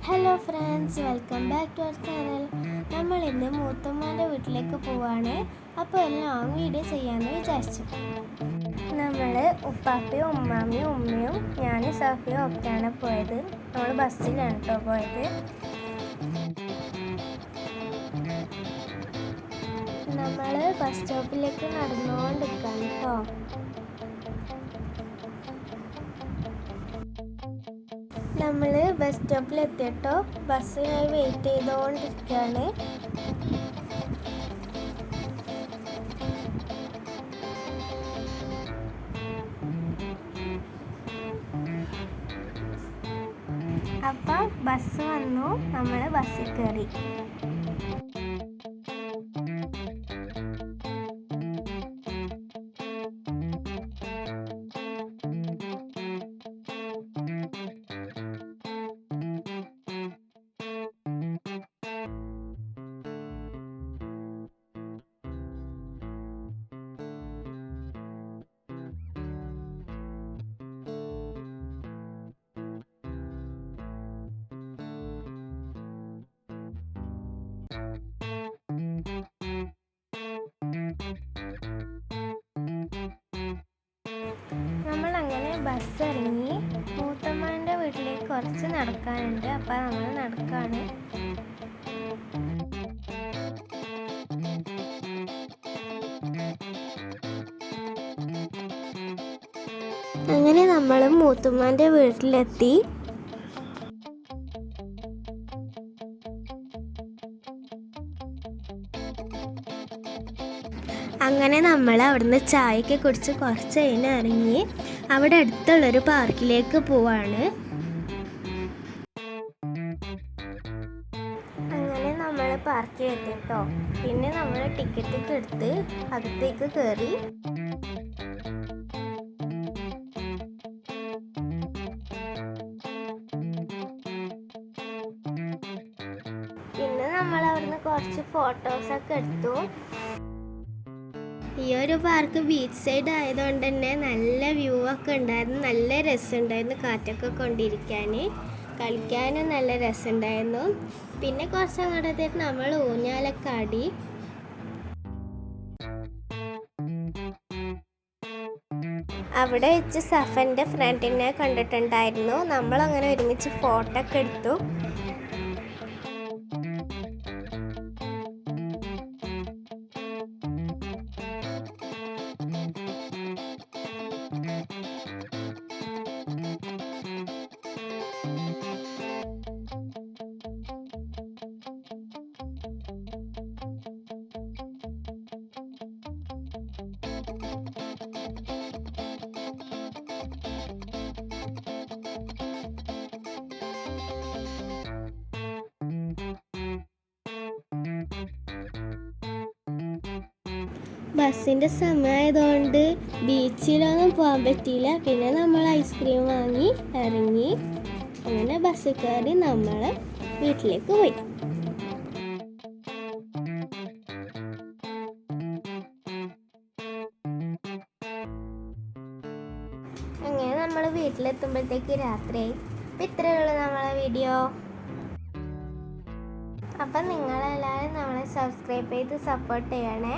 Hello friends, welcome back to our channel. നമ്മൾ ഇന്ന് മൂത്തമ്മാൻ്റെ വീട്ടിലേക്ക് പോവാണ്. അപ്പോൾ ഒരു ലോങ് വീഡിയോ ചെയ്യാമെന്ന് വിചാരിച്ചു. നമ്മൾ ഉപ്പാപ്പയും ഉമ്മാമ്മയും ഉമ്മയും ഞാനും സഫിയും ഒക്കെയാണ് പോയത്. നമ്മൾ ബസ്സിലാണ് കേട്ടോ പോയത്. നമ്മൾ ബസ് സ്റ്റോപ്പിലേക്ക് നടന്നുകൊണ്ടിരിക്കുകയാണ് കേട്ടോ. നമ്മൾ ബസ് സ്റ്റോപ്പിലെത്തിയിട്ടോ ബസ്സിനായി വെയിറ്റ് ചെയ്തുകൊണ്ടിരിക്കുകയാണ്. അപ്പം ബസ് വന്നു, നമ്മൾ ബസ്സിൽ കയറി. നമ്മളങ്ങനെ ബസ് ഇറങ്ങി. മൂത്തമ്മാൻ്റെ വീട്ടിലേക്ക് കുറച്ച് നടക്കാനുണ്ട്. അപ്പം നമ്മൾ നടക്കാണ്. അങ്ങനെ നമ്മൾ മൂത്തമ്മാൻ്റെ വീട്ടിലെത്തി. അങ്ങനെ നമ്മൾ അവിടുന്ന് ചായയൊക്കെ കുടിച്ച് കുറച്ച് കഴിഞ്ഞ് ഇറങ്ങി അവിടെ അടുത്തുള്ളൊരു പാർക്കിലേക്ക് പോവാണ്. അങ്ങനെ നമ്മൾ പാർക്കിൽ എത്തി കേട്ടോ. പിന്നെ നമ്മൾ ടിക്കറ്റൊക്കെ എടുത്ത് അകത്തേക്ക് കയറി. പിന്നെ നമ്മൾ അവിടുന്ന് കുറച്ച് ഫോട്ടോസൊക്കെ എടുത്തു. ഈ ഒരു പാർക്ക് ബീച്ച് സൈഡ് ആയതുകൊണ്ട് തന്നെ നല്ല വ്യൂ ഒക്കെ ഉണ്ടായിരുന്നു. നല്ല രസമുണ്ടായിരുന്നു കാറ്റൊക്കെ കൊണ്ടിരിക്കാൻ, കളിക്കാനും നല്ല രസമുണ്ടായിരുന്നു. പിന്നെ കുറച്ച് അങ്ങോട്ടത്തേക്ക് നമ്മൾ ഊഞ്ഞാലൊക്കെ ആടി. അവിടെ വെച്ച് സഫൻ്റെ ഫ്രണ്ടിനെ കണ്ടിട്ടുണ്ടായിരുന്നു. നമ്മളങ്ങനെ ഒരുമിച്ച് ഫോട്ടോ ഒക്കെ എടുത്തു. ബസ്സിൻ്റെ സമയമായതുകൊണ്ട് ബീച്ചിലൊന്നും പോകാൻ പറ്റിയില്ല. പിന്നെ നമ്മൾ ഐസ്ക്രീം വാങ്ങി ഇറങ്ങി. അങ്ങനെ ബസ്സിൽ കയറി നമ്മൾ വീട്ടിലേക്ക് പോയി. അങ്ങനെ നമ്മൾ വീട്ടിലെത്തുമ്പോഴത്തേക്ക് രാത്രിയായി. അപ്പം ഇത്രയേ ഉള്ളൂ നമ്മളെ വീഡിയോ. അപ്പം നിങ്ങളെല്ലാവരും നമ്മളെ സബ്സ്ക്രൈബ് ചെയ്ത് സപ്പോർട്ട് ചെയ്യണേ.